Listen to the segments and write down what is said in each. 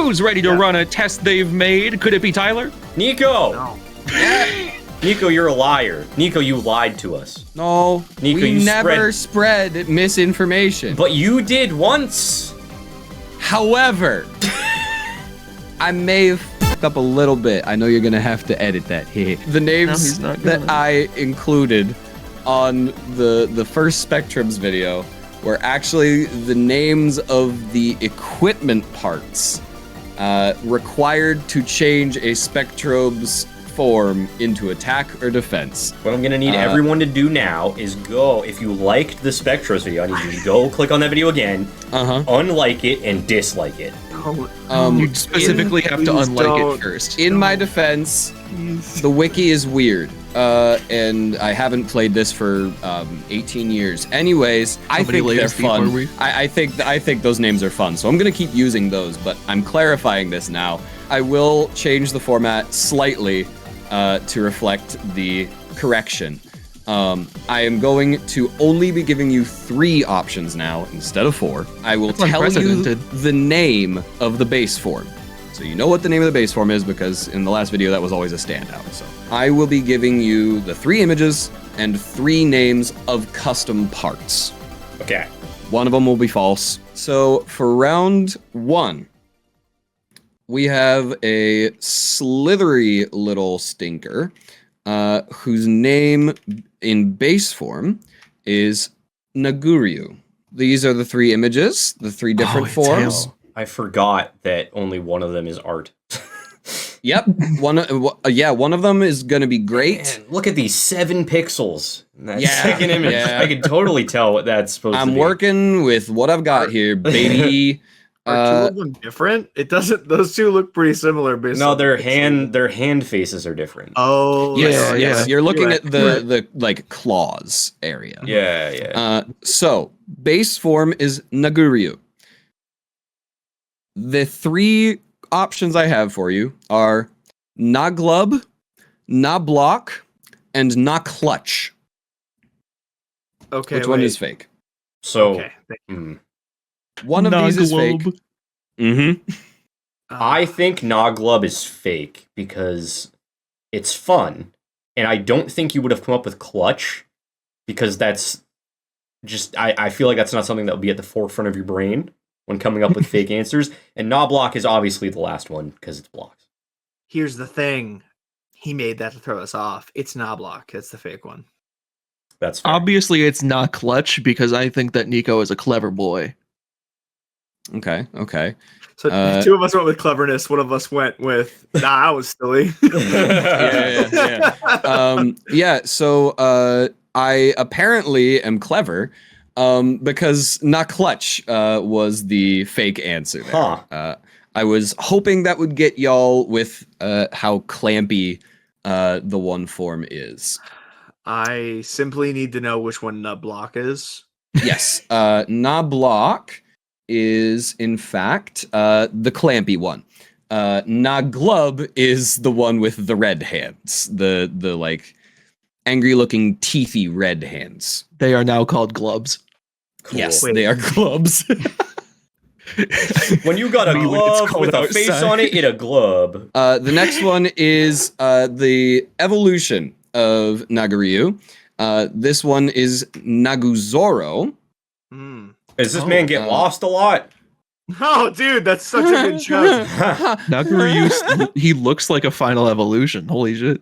Who's ready to run a test they've made? Could it be Tyler? Nico! No. Nico, you're a liar. Nico, you lied to us. No, Nico, we you never spread misinformation. But you did once. However, I may have fucked up a little bit. I know you're gonna have to edit that here. The names that I included on the first Spectrobes video were actually the names of the equipment parts required to change a Spectrobe's form into attack or defense. What I'm gonna need everyone to do now is go, if you liked the Spectrobes video, I need you to go click on that video again, unlike it, and dislike it. You specifically have to unlike it first. In my defense, the wiki is weird, and I haven't played this for 18 years. Anyways, I think they're fun. I think those names are fun, so I'm gonna keep using those. But I'm clarifying this now. I will change the format slightly to reflect the correction. I am going to only be giving you 3 options now instead of 4. I will tell you the name of the base form. So you know what the name of the base form is because in the last video that was always a standout. So I will be giving you the 3 images and 3 names of custom parts. Okay. One of them will be false. So for round 1, we have a slithery little stinker whose name in base form is Naguru. These are the 3 images, the 3 different forms. I forgot that only one of them is art. Yep, one of them is gonna be great. Man, look at these 7 pixels. That second image. Yeah. I can totally tell what that's supposed to be. I'm working with what I've got here, baby. Are 2 of them different? It doesn't. Those 2 look pretty similar. Based no, on their hand faces are different. Oh, yes. You're looking at the like claws area. Yeah. So base form is Naguru. The 3 options I have for you are Naglub, Nablock, and Naklutch. Okay. Which one is fake? So, one of these is fake. I think Naglub is fake because it's fun, and I don't think you would have come up with Clutch because that's just I feel like that's not something that would be at the forefront of your brain when coming up with fake answers. And Knoblock is obviously the last one because it's blocks. Here's the thing. He made that to throw us off. It's Knoblock. That's the fake one. That's fair. Obviously it's not Clutch because I think that Nico is a clever boy. Okay. So 2 of us went with cleverness. One of us went with, I was silly. So I apparently am clever because not clutch was the fake answer there. I was hoping that would get y'all with how clampy the one form is. I simply need to know which one Nublock is. Yes, Nablock is in fact the clampy one. Naglub is the one with the red hands, the like angry looking teethy red hands. They are now called glubs. Cool. Yes, they are glubs. When you got a glove with a face on it, it's a glub. The next one is the evolution of Naguru. This one is Naguzoro. Does this man get lost a lot? Oh, dude, that's such a good joke. Naguru, he looks like a final evolution. Holy shit.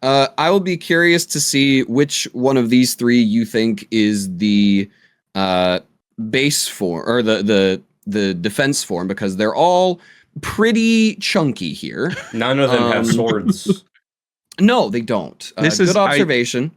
I will be curious to see which one of these 3 you think is the base form or the defense form, because they're all pretty chunky here. None of them have swords. No, they don't. This is good observation.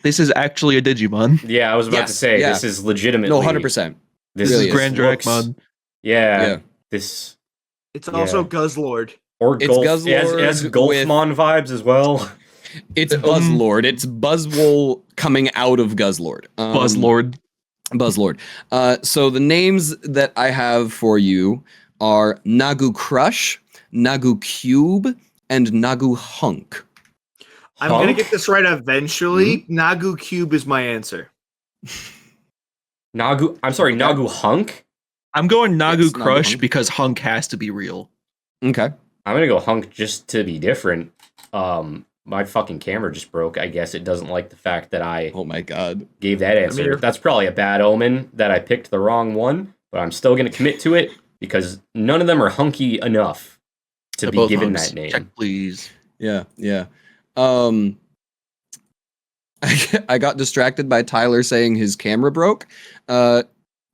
This is actually a Digimon. Yeah, I was about to say this is legitimately. No, 100%. This is Grand Drakmon. Yeah. This. It's also Guzzlord. Or it's Guzzlord. It has Golfmon vibes as well. It's Buzzlord. It's Buzzwole coming out of Guzzlord. Buzzlord. So the names that I have for you are Nagu Crush, Nagu Cube, and Nagu Hunk. I'm going to get this right eventually. Nagu Cube is my answer. Nagu Hunk? I'm going Nagu Yes, Nagu Crush Hunk. because Hunk has to be real. Okay. I'm gonna go Hunk just to be different. My fucking camera just broke. I guess it doesn't like the fact that I Oh my god. gave that answer. That's probably a bad omen that I picked the wrong one, but I'm still gonna commit to it because none of them are hunky enough to They're be both given hunks. that name. Check, please. Yeah. I got distracted by Tyler saying his camera broke.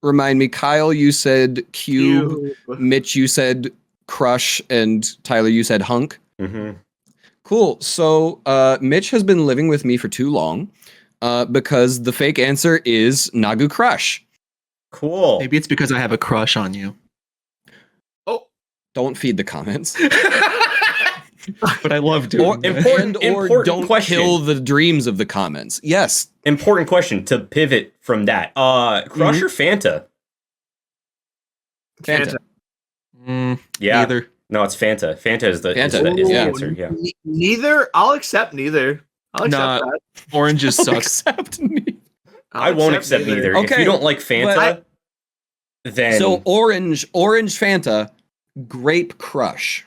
Remind me, Kyle, you said cube. Mitch, you said crush, and Tyler, you said hunk. Mm-hmm. Cool. So Mitch has been living with me for too long because the fake answer is Nagu Crush. Cool. Maybe it's because I have a crush on you. Oh, Don't feed the comments. But I love doing that. Important don't question. kill the dreams of the comments. Yes. Important question to pivot from that. Crush or Fanta? Fanta. Yeah. Neither. No, it's Fanta. Fanta is the answer. Yeah. Neither. I'll accept neither. I'll accept Nah, that. Oranges suck. Accept me. I won't accept neither. Okay, If you don't like Fanta, then So orange Fanta, grape crush.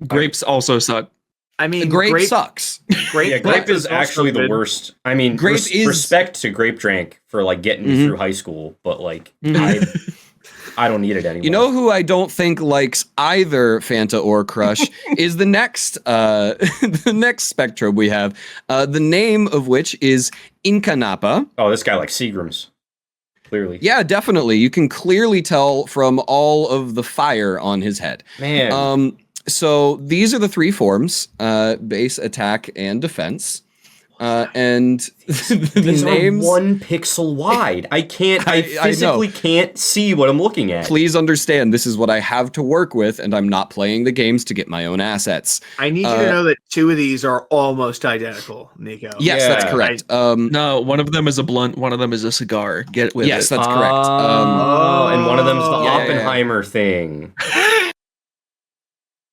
Grapes also suck. I mean, Grape sucks. Grape, grape is actually the worst. I mean, Grape is- respect to Grape Drank for like getting me through high school, but like I don't need it anymore. You know who I don't think likes either Fanta or Crush is the next Spectrobe we have. The name of which is Incapa. Oh, this guy likes Seagrams. Clearly. Yeah, definitely. You can clearly tell from all of the fire on his head. Man. So these are the three forms: base, attack, and defense. And the These names. are 1 pixel wide. I can't. I physically can't see what I'm looking at. Please understand, this is what I have to work with, and I'm not playing the games to get my own assets. I need you to know that 2 of these are almost identical, Nico. Yes, Yeah. that's correct. No, one of them is a blunt, one of them is a cigar. Get with Yes, it. that's correct. And one of them's the Yeah. Oppenheimer thing.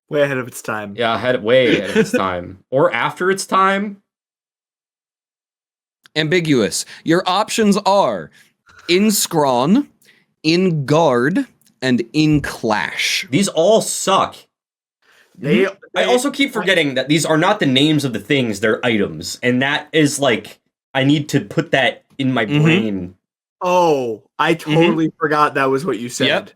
Way ahead of its time. Yeah, way ahead of its time. Or after its time. Ambiguous. Your options are in Scrawn, in Guard, and in Clash. These all suck. I also keep forgetting that these are not the names of the things, they're items. And that is like, I need to put that in my brain. Oh, I totally forgot that was what you said.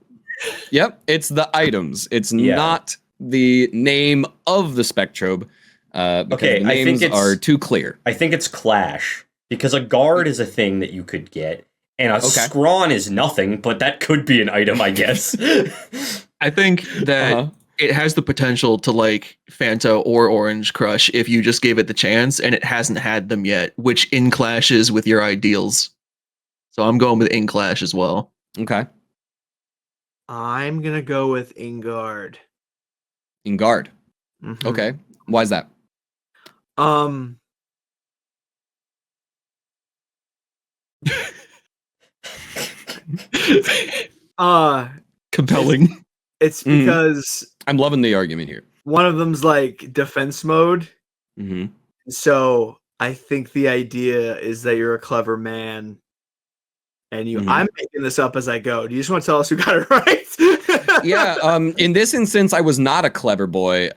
Yep, it's the items. It's not the name of the Spectrobe. Because the names are too clear. I think it's Clash. Because a guard is a thing that you could get, and a scrawn is nothing, but that could be an item, I guess. I think that it has the potential to like Fanta or Orange Crush if you just gave it the chance, and it hasn't had them yet, which in clashes with your ideals. So I'm going with in Clash as well. Okay. I'm going to go with Ingard. In Guard. Mhm. Okay. Why is that? Compelling. It's because I'm loving the argument here. one of them's like defense mode. Mm-hmm. So I think the idea is that you're a clever man. And I'm making this up as I go. Do you just want to tell us who got it right? Yeah. In this instance, I was not a clever boy.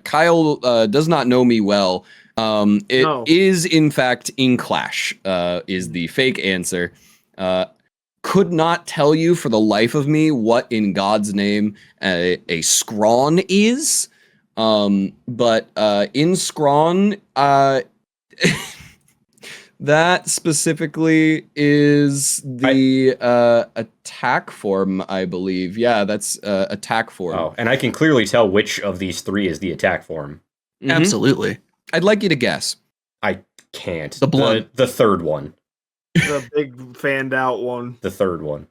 Kyle does not know me well. It is in fact in Clash. Is the fake answer. Could not tell you for the life of me what in God's name a scrawn is. But in scrawn, that specifically is the attack form, I believe. Yeah, that's attack form. Oh, and I can clearly tell which of these 3 is the attack form. Mhm. Absolutely. I'd like you to guess. I can't. The blunt. The third one. The big fanned out one. The third one.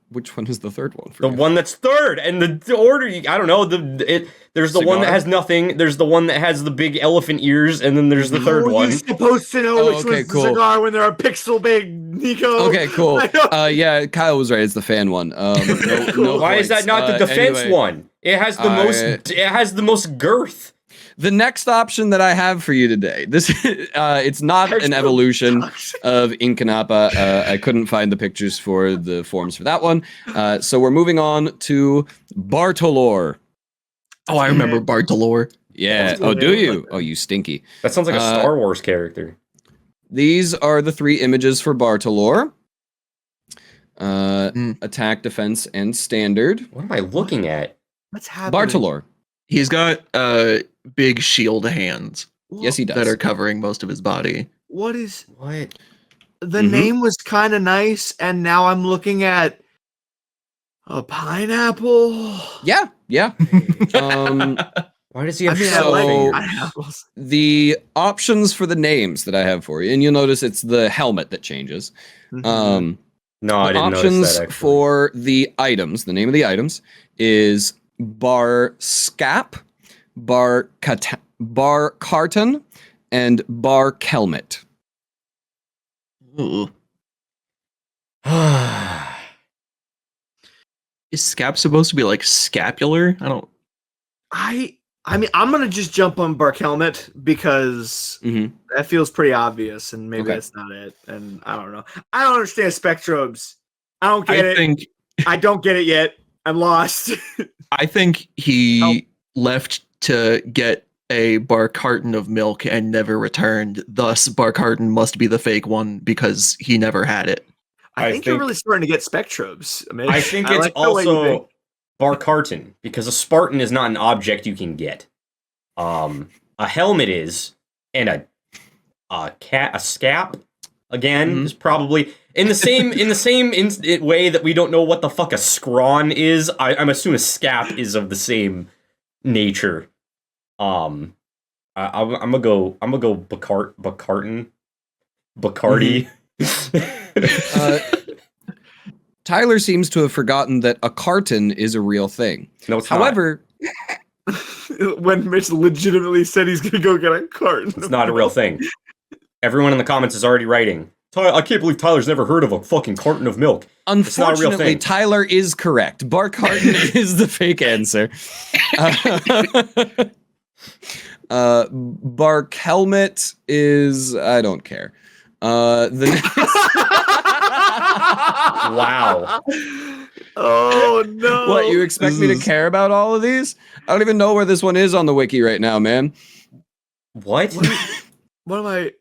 Which one is the third one? For The you? one that's third, and the order. I don't know. There's the one that Cigar? has nothing. There's the one that has the big elephant ears, and then there's the third one. You're supposed to know which one's the cigar when they're a pixel big, Nico. Okay, cool. Yeah, Kyle was right. It's the fan one. No Why is that not the defense anyway. one? It has the most. It has the most girth. The next option that I have for you today, this it's not an evolution of Incapa. I couldn't find the pictures for the forms for that one. So we're moving on to Bartolore. Oh, I remember Balore. Yeah. Oh, do you? Oh, you stinky. That sounds like a Star Wars character. These are the 3 images for Bartolore. Attack, defense, and standard. What am I looking at? What's happening? Bartolore. He's got big shield hands. Yes, he does. That are covering most of his body. What? The Mhm. name was kind of nice, and now I'm looking at a pineapple. Yeah. Why does he have I like So- pineapples. The options for the names that I have for you, and you'll notice it's the helmet that changes. Mhm. No, I The didn't options notice that, actually. for the items, the name of the items, is bar scap, bar carton, and bar kelmet. Ooh. Is scap supposed to be like scapular? I don't. I mean, I'm gonna just jump on Bark Helmet because Mhm. that feels pretty obvious, and maybe Okay. that's not it. And I don't know. I don't understand spectrobes. I don't get I it. think I don't get it yet. I'm lost. I think he left to get a bar carton of milk and never returned. Thus, bar carton must be the fake one because he never had it. I I think you're think- really starting to get spectrobes. I mean, I think it's like the way you also think. Barcarton, because a Spartan is not an object you can get. A helmet is, and a scap again is probably in the same way that we don't know what the fuck a scrawn is. I'm assuming a scap is of the same nature. I'm gonna go Bacarton, Bacardi. Tyler seems to have forgotten that a carton is a real thing. No, it's However, When Mitch legitimately said he's gonna go get a carton. it's not a real thing. Everyone in the comments is alady writing. I can't believe Tyler's never heard of a fucking carton of milk. It's not a real unfortunately, thing. Tyler is correct. Bar carton is the fake answer. Bar helmet is I don't care. Wow. Oh no! What, you expect me to care about all of these? I don't even know where this one is on the wiki right now, man. What? What am I?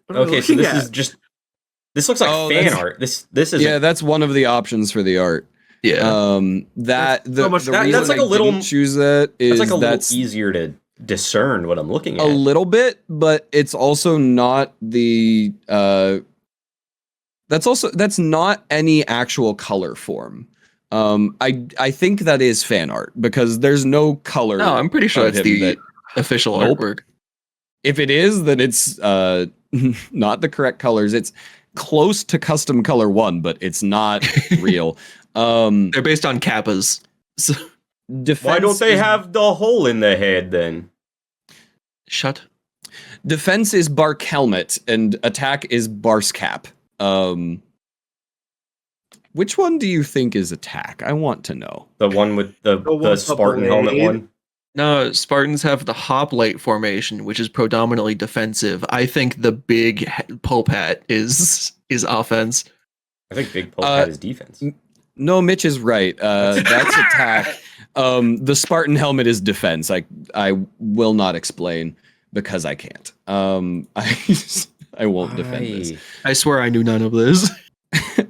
What am I Okay, so looking this at? is just. This looks like Oh, fan that's- art. This is Yeah, that's one of the options for the art. Yeah. That That's so much- the that- reason that's like I a little- didn't choose that is that's like a that's little easier to discern what I'm looking a at. little bit, but it's also not the that's not any actual color form. I think that is fan art because there's no color. No, I'm pretty sure of it's him the that- official Nope. artwork. If it is, then it's not the correct colors. It's close to custom color 1, but it's not real. They're based on kappas. So, Defense Why don't they is- have the hole in the head then? shut. defense is bark helmet and attack is bar's cap. Which one do you think is attack? I want to know. The one with the one with the Spartan helmet blade? one? No, Spartans have the hoplite formation, which is predominantly defensive. I think the big pulp hat is offense. I think Big Pope had his defense. No, Mitch is right. That's attack. The Spartan helmet is defense. I will not explain because I can't. I won't defend this. I swear I knew none of this.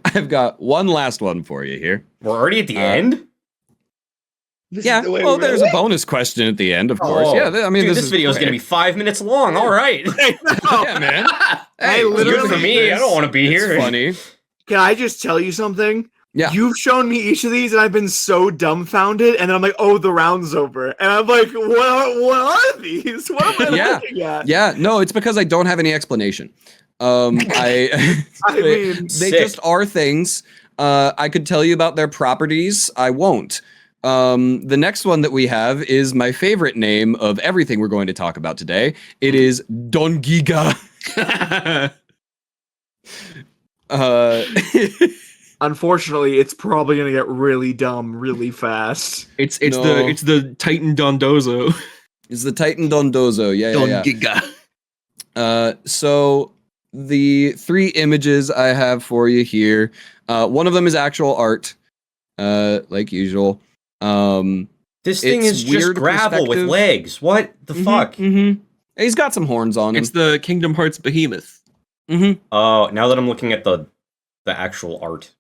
I've got one last one for you here. We're already at the end? Yeah. Well, there's a bonus question at the end, of course. Oh. Yeah. I mean, Dude, this this video is going to be 5 minutes long. All right. Yeah, man. Hey, Good literally, for me. I don't want to be It's here. funny. Can I just tell you something? Yeah. You've shown me each of these, and I've been so dumbfounded. And then I'm like, "Oh, the round's over," and I'm like, "What are these? What am I Yeah. looking at?" Yeah. No, it's because I don't have any explanation. I mean, they Sick. just are things. I could tell you about their properties. I won't. The next one that we have is my favorite name of everything we're going to talk about today. It is Doniga. Unfortunately, it's probably gonna get really dumb really fast. It's No. the Titan Dondozo. It's the Titan Dondozo. Yeah. Doniga. So the 3 images I have for you here. One of them is actual art, like usual. This thing is just gravel with legs. What the fuck? Mm-hmm. He's got some horns on him. It's the Kingdom Hearts behemoth. Mm-hmm. Oh, now that I'm looking at the actual art,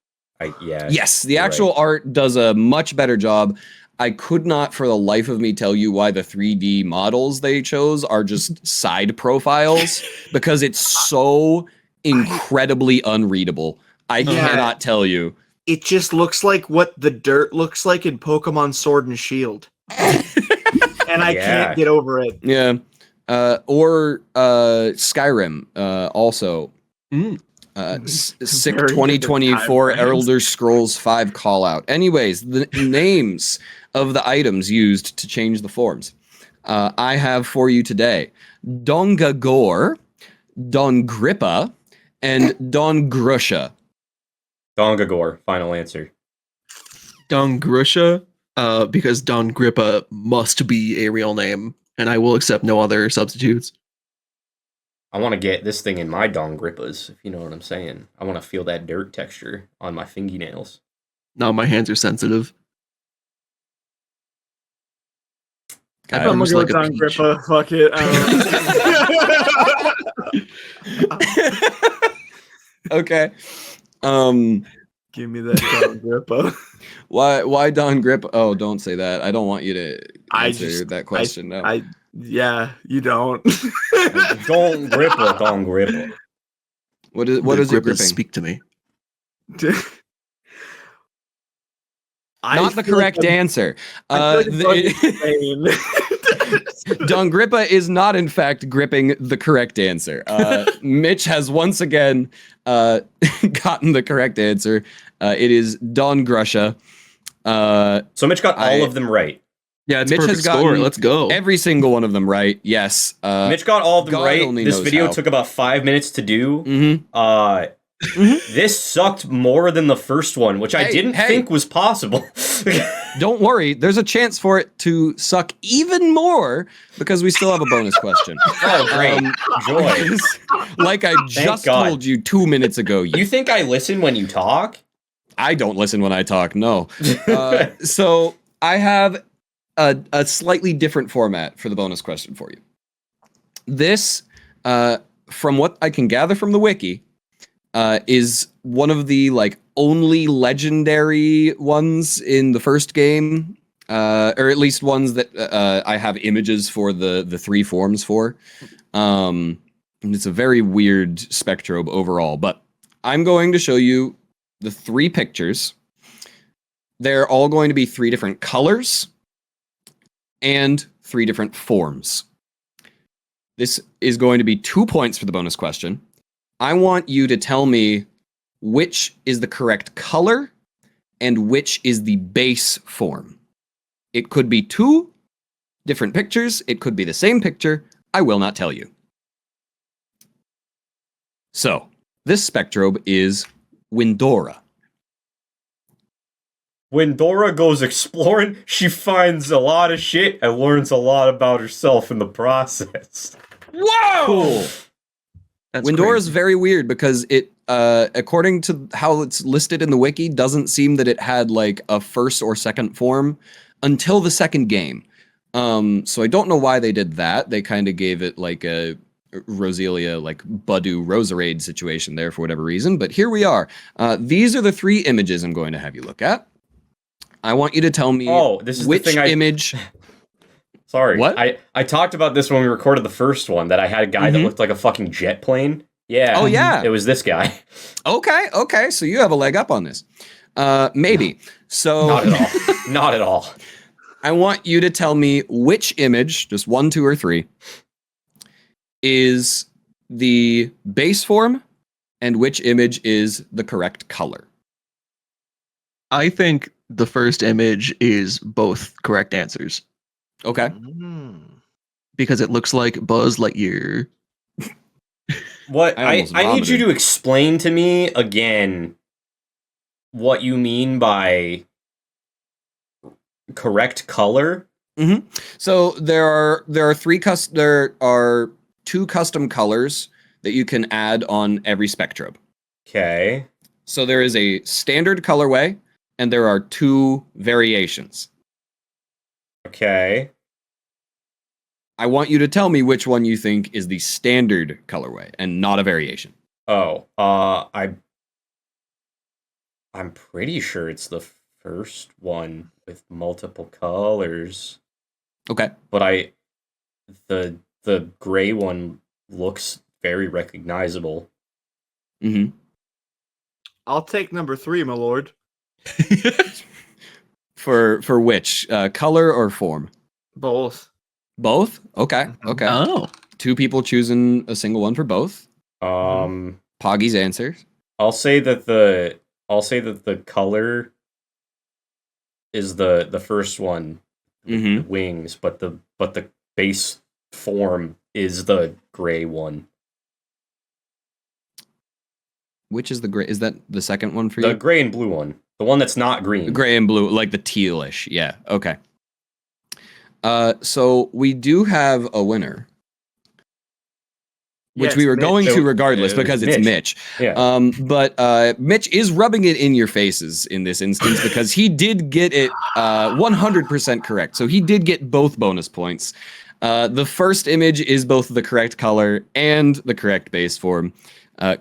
Yes, the actual art does a much better job. I could not for the life of me tell you why the 3D models they chose are just side profiles, because it's so incredibly unreadable. I cannot tell you. It just looks like what the dirt looks like in Pokemon Sword and Shield. And I can't get over it. Yeah. Or Skyrim also. Sick 2024 Elder Scrolls 5 call out. Anyways, the names of the items used to change the forms. I have for you today Dongagor, Dongrippa, and Dongrusha. Dongagor, final answer. Dongrusha, because Dongrippa must be a real name, and I will accept no other substitutes. I want to get this thing in my Dongrippas, if you know what I'm saying. I want to feel that dirt texture on my fingernails. No, my hands are sensitive. I'm gonna go with Dongrippa. Fuck it. Okay. Give me that Dongrippa. Why Dongrippa? Oh, don't say that. I don't want you to answer that question. No. Yeah, you don't. Dongrippa. What is it gripping? Speak to me. Not the correct answer. Dongrippa is not, in fact, gripping the correct answer. Mitch has once again gotten the correct answer. It is Dongrusha. So Mitch got all of them right. Yeah, it's Mitch perfect has gotten score. Let's go. Every single one of them right. Yes. Mitch got all of them right. This video took about 5 minutes to do. This sucked more than the first one, which I didn't think was possible. Don't worry. There's a chance for it to suck even more because we still have a bonus question. Oh, great. Joy. Like I just told you 2 minutes ago. You think I listen when you talk? I don't listen when I talk, no. So I have a slightly different format for the bonus question for you. This, from what I can gather from the wiki, is one of the only legendary ones in the first game, or at least ones that I have images for the 3 forms for. And it's a very weird Spectrobe overall, but I'm going to show you the 3 pictures. They're all going to be 3 different colors and 3 different forms. This is going to be 2 points for the bonus question. I want you to tell me which is the correct color and which is the base form. It could be 2 different pictures. It could be the same picture. I will not tell you. So, this Spectrobe is Windora. When Dora goes exploring, she finds a lot of shit and learns a lot about herself in the process. Whoa! Cool. Windora is very weird because it, according to how it's listed in the wiki, doesn't seem that it had a first or second form until the second game. So I don't know why they did that. They kind of gave it a Roselia, Badu Roserade situation there for whatever reason. But here we are. These are the 3 images I'm going to have you look at. I want you to tell me which image... Sorry. What? I talked about this when we recorded the first one, that I had a guy that looked like a fucking jet plane. Yeah. Oh, yeah. It was this guy. Okay. So you have a leg up on this. Maybe. So Not at all. Not at all. I want you to tell me which image, just 1, 2, or 3, is the base form and which image is the correct color. I think the first image is both correct answers. Okay. Because it looks like Buzz Lightyear. What I need you to explain to me again what you mean by correct color Mm-hmm. So there are two custom colors that you can add on every Spectrobe. Okay. So there is a standard colorway, and there are two variations. Okay. I want you to tell me which one you think is the standard colorway and not a variation. Oh, I'm pretty sure it's the first one with multiple colors. Okay. But the gray one looks very recognizable. Mm-hmm. I'll take number 3, my lord. For which? Color or form? Both. Both? Okay. Okay. Oh. Two people choosing a single one for both. Poggy's answers. I'll say that the color is the first one, the wings, but the base form is the gray one. Which is the gray? Is that the second one for you? The gray and blue one. The one that's not green. The gray and blue, like the tealish. Yeah. Okay. So we do have a winner. Which we were going to regardless because it's Mitch. Yeah. But Mitch is rubbing it in your faces in this instance because he did get it 100% correct. So he did get both bonus points. The first image is both the correct color and the correct base form.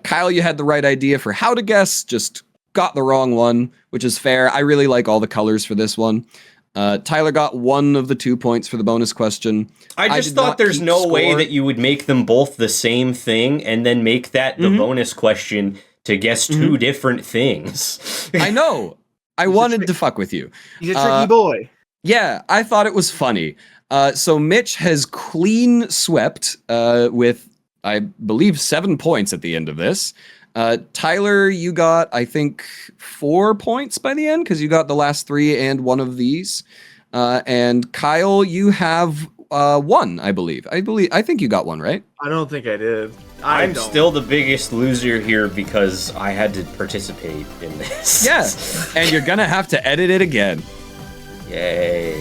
Kyle, you had the right idea for how to guess, just got the wrong one, which is fair. I really like all the colors for this one. Tyler got 1 of the 2 points for the bonus question. I just thought there's no way that you would make them both the same thing and then make that the bonus question to guess 2 different things. I know. I wanted to fuck with you. He's a tricky boy. Yeah, I thought it was funny. So Mitch has clean swept with, I believe, 7 points at the end of this. Tyler, you got, I think, 4 points by the end because you got the last 3 and 1 of these. And Kyle, you have 1, I believe. I think you got 1, right? I don't think I did. I'm still the biggest loser here because I had to participate in this. Yeah, and you're gonna have to edit it again. Yay.